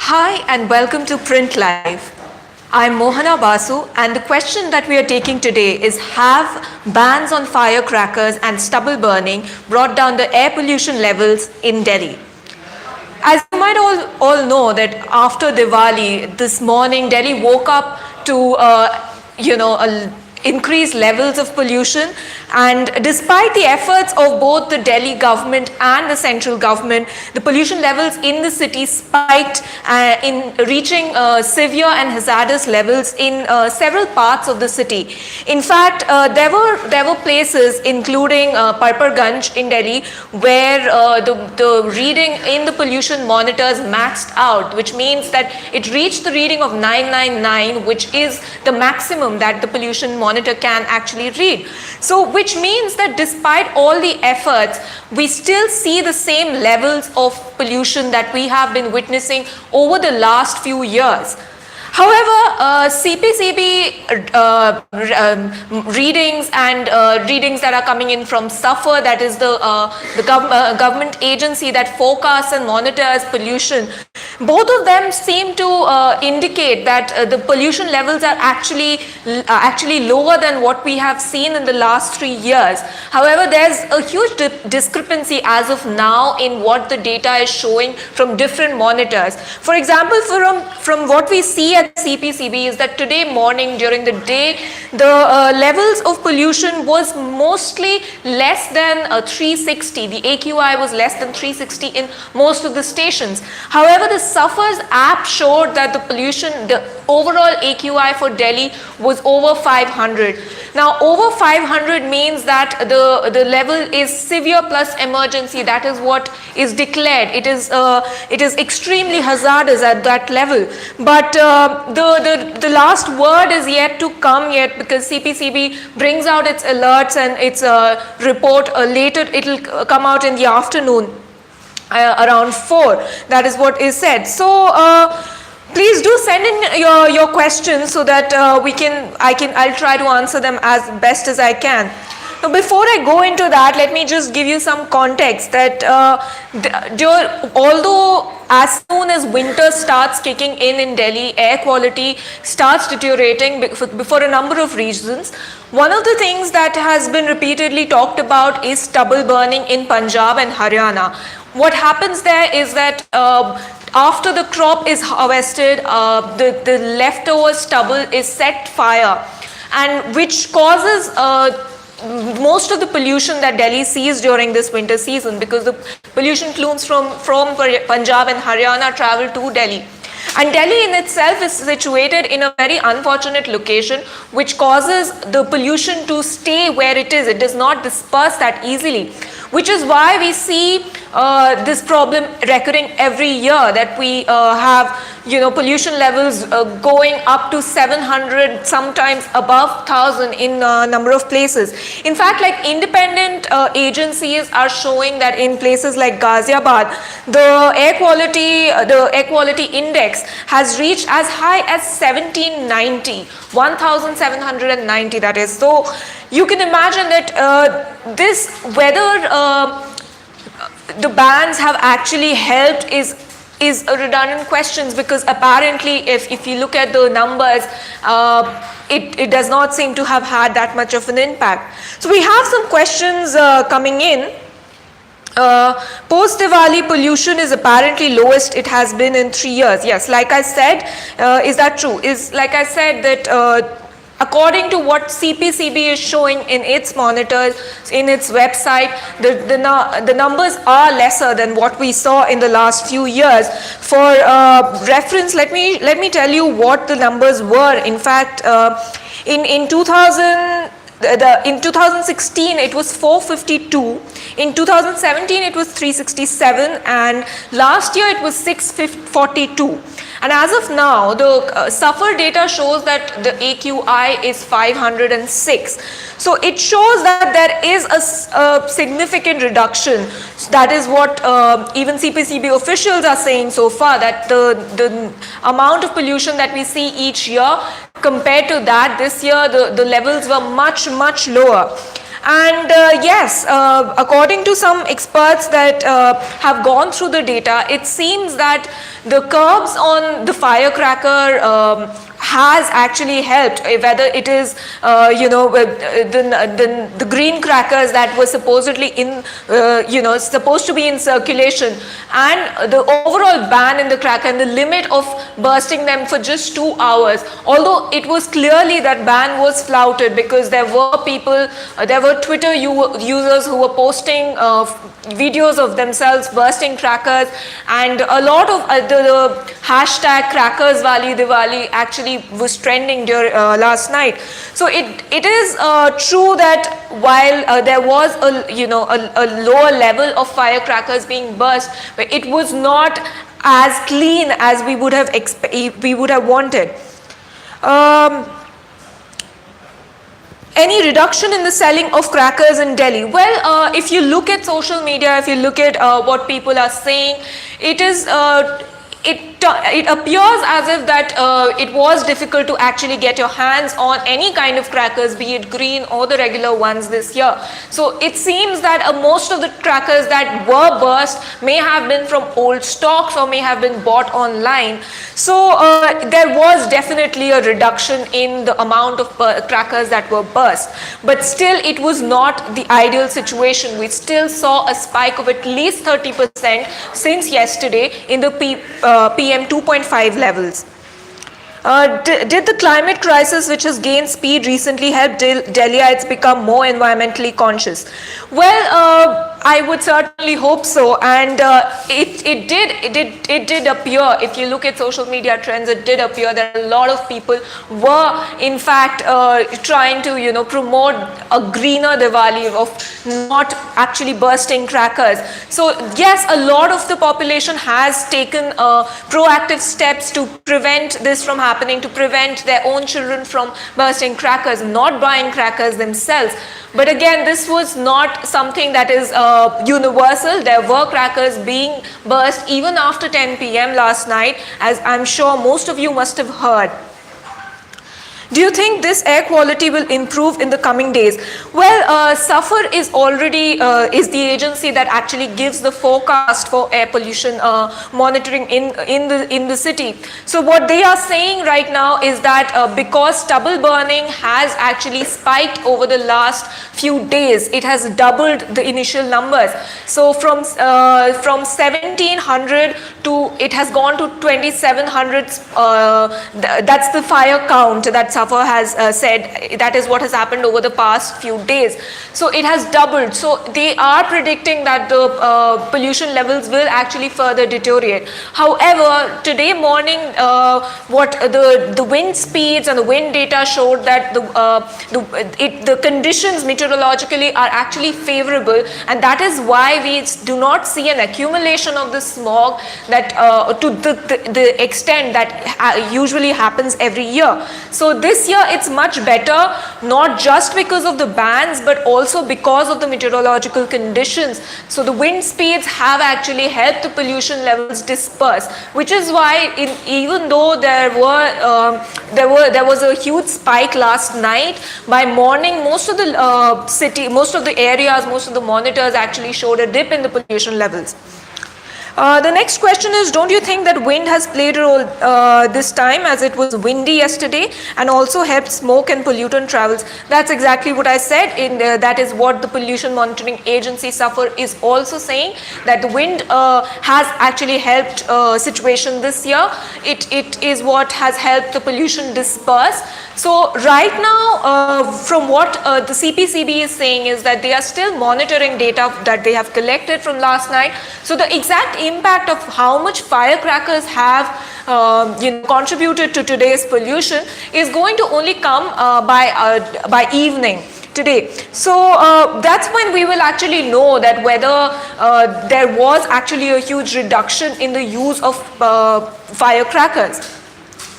Hi and welcome to Print Live. I'm Mohana Basu and the question that we are taking today is, have bans on firecrackers and stubble burning brought down the air pollution levels in Delhi? As you might all know that after Diwali, this morning Delhi woke up to increased levels of pollution, and despite the efforts of both the Delhi government and the central government, the pollution levels in the city spiked in reaching severe and hazardous levels in several parts of the city. In fact, there were places including Parparganj in Delhi where the reading in the pollution monitors maxed out, which means that it reached the reading of 999, which is the maximum that the pollution monitor can actually read. So which means that despite all the efforts, we still see the same levels of pollution that we have been witnessing over the last few years. However, CPCB readings and readings that are coming in from SUFFER, that is the government agency that forecasts and monitors pollution, both of them seem to indicate that the pollution levels are actually lower than what we have seen in the last 3 years. However, there's a huge discrepancy as of now in what the data is showing from different monitors. For example, from what we see at CPCB is that today morning during the day, the levels of pollution was mostly less than 360. The AQI was less than 360 in most of the stations. However, the SUFFER's app showed that the overall AQI for Delhi was over 500. Now, over 500 means that the level is severe plus emergency. That is what is declared. It is extremely hazardous at that level. But the last word is yet to come yet, because CPCB brings out its alerts and its report later. It will come out in the afternoon around 4. That is what is said. So please do send in your questions so that I'll try to answer them as best as I can. Now, before I go into that, let me just give you some context that although as soon as winter starts kicking in Delhi, air quality starts deteriorating before a number of reasons. One of the things that has been repeatedly talked about is stubble burning in Punjab and Haryana. What happens there is that after the crop is harvested, the leftover stubble is set fire, and which causes most of the pollution that Delhi sees during this winter season, because the pollution plumes from Punjab and Haryana travel to Delhi. And Delhi in itself is situated in a very unfortunate location, which causes the pollution to stay where it is. It does not disperse that easily, which is why we see this problem recurring every year, that we have pollution levels going up to 700, sometimes above 1,000 in a number of places. In fact, like independent agencies are showing that in places like Ghaziabad, the air quality index has reached as high as 1790, that is. So you can imagine that whether the bans have actually helped is a redundant question, because apparently if you look at the numbers, it does not seem to have had that much of an impact. So we have some questions coming in. Post-Diwali pollution is apparently lowest it has been in 3 years. Yes, like I said, is that true? Like I said that according to what CPCB is showing in its monitors, in its website, the numbers are lesser than what we saw in the last few years. For reference, let me tell you what the numbers were. In fact, in 2016 it was 452, in 2017 it was 367, and last year it was 642. And as of now, the SUFFER data shows that the AQI is 506. So it shows that there is a significant reduction. That is what even CPCB officials are saying so far, that the amount of pollution that we see each year, compared to that this year, the levels were much, much lower. And yes, according to some experts that have gone through the data, it seems that the curbs on the firecracker has actually helped, whether it is the green crackers that were supposedly in supposed to be in circulation, and the overall ban in the cracker and the limit of bursting them for just 2 hours, although it was clearly that ban was flouted, because there were people, there were Twitter users who were posting videos of themselves bursting crackers, and a lot of the hashtag crackers Wali Diwali actually was trending during last night. So it is true that while there was a lower level of firecrackers being burst, but it was not as clean as we would have wanted. Any reduction in the selling of crackers in Delhi? Well, if you look at social media, if you look at what people are saying, it is it appears as if that it was difficult to actually get your hands on any kind of crackers, be it green or the regular ones this year. So it seems that most of the crackers that were burst may have been from old stocks or may have been bought online. So there was definitely a reduction in the amount of crackers that were burst. But still, it was not the ideal situation. We still saw a spike of at least 30% since yesterday in the PM 2.5 levels. Did the climate crisis, which has gained speed recently, help Delhiites become more environmentally conscious? Well, I would certainly hope so, and it did appear, if you look at social media trends, it did appear that a lot of people were in fact trying to promote a greener Diwali of not actually bursting crackers. So yes, a lot of the population has taken proactive steps to prevent this from happening, to prevent their own children from bursting crackers, not buying crackers themselves. But again, this was not something that is universal. There were crackers being burst even after 10 p.m. last night, as I'm sure most of you must have heard. Do you think this air quality will improve in the coming days? Well, SAFAR is already is the agency that actually gives the forecast for air pollution monitoring in the city. So what they are saying right now is that because stubble burning has actually spiked over the last few days, it has doubled the initial numbers. So from 1700 to it has gone to 2700. That's the fire count that SAFAR has said. That is what has happened over the past few days. So it has doubled. So they are predicting that the pollution levels will actually further deteriorate. However, today morning, what the wind speeds and the wind data showed that the conditions meteorologically are actually favorable, and that is why we do not see an accumulation of the smog that to the extent that usually happens every year. So this year it's much better, not just because of the bans, but also because of the meteorological conditions. So the wind speeds have actually helped the pollution levels disperse, which is why even though there was a huge spike last night, by morning most of the most of the areas, most of the monitors actually showed a dip in the pollution levels. The next question is, don't you think that wind has played a role this time, as it was windy yesterday and also helped smoke and pollutant travels? That's exactly what I said. That is what the pollution monitoring agency SAFAR is also saying, that the wind has actually helped situation this year. It is what has helped the pollution disperse. So right now, from what the CPCB is saying is that they are still monitoring data that they have collected from last night. So the exact impact of how much firecrackers have contributed to today's pollution is going to only come by evening today. So that's when we will actually know that whether there was actually a huge reduction in the use of firecrackers.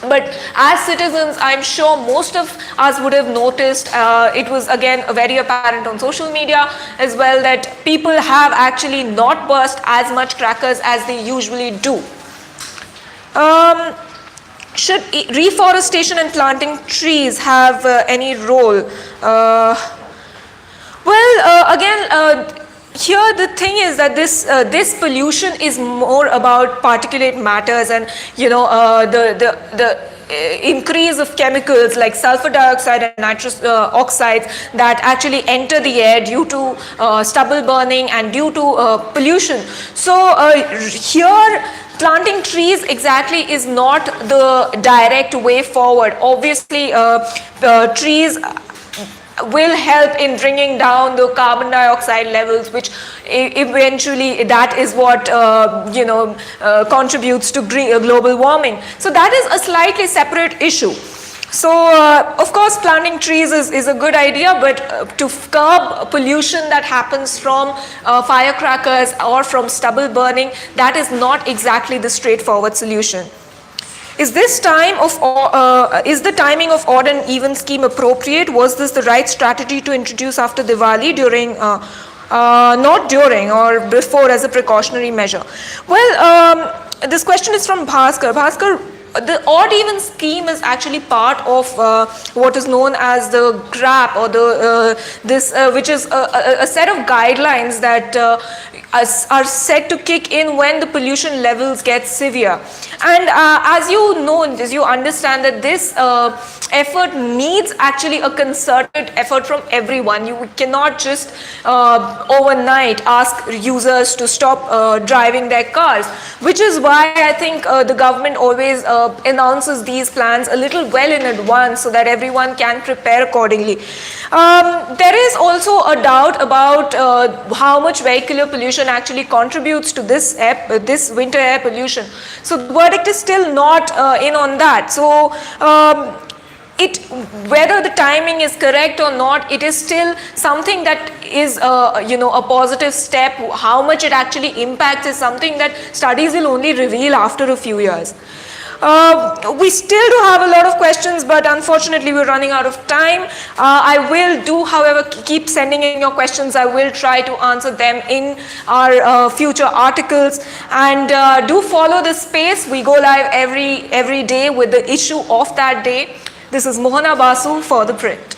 But as citizens, I'm sure most of us would have noticed, it was again very apparent on social media as well, that people have actually not burst as much crackers as they usually do. Should reforestation and planting trees have any role? Well, here the thing is that this pollution is more about particulate matters and the increase of chemicals like sulfur dioxide and nitrous oxides that actually enter the air due to stubble burning and due to pollution. So here planting trees exactly is not the direct way forward. Obviously trees will help in bringing down the carbon dioxide levels, which eventually that is what contributes to global warming. So that is a slightly separate issue. So of course planting trees is a good idea, but to curb pollution that happens from firecrackers or from stubble burning, that is not exactly the straightforward solution. Is the timing of odd and even scheme appropriate? Was this the right strategy to introduce after Diwali not during or before as a precautionary measure? Well, this question is from Bhaskar. Bhaskar, the odd even scheme is actually part of what is known as the GRAP, or which is a set of guidelines that are set to kick in when the pollution levels get severe. And as you understand that this effort needs actually a concerted effort from everyone. You cannot just overnight ask users to stop driving their cars, which is why I think the government always announces these plans a little well in advance so that everyone can prepare accordingly. There is also a doubt about how much vehicular pollution actually contributes to this winter air pollution. So the verdict is still not in on that. So whether the timing is correct or not, it is still something that is a positive step. How much it actually impacts is something that studies will only reveal after a few years. We still do have a lot of questions, but unfortunately we're running out of time. I will however, keep sending in your questions. I will try to answer them in our future articles. And do follow this space. We go live every day with the issue of that day. This is Mohana Basu for ThePrint.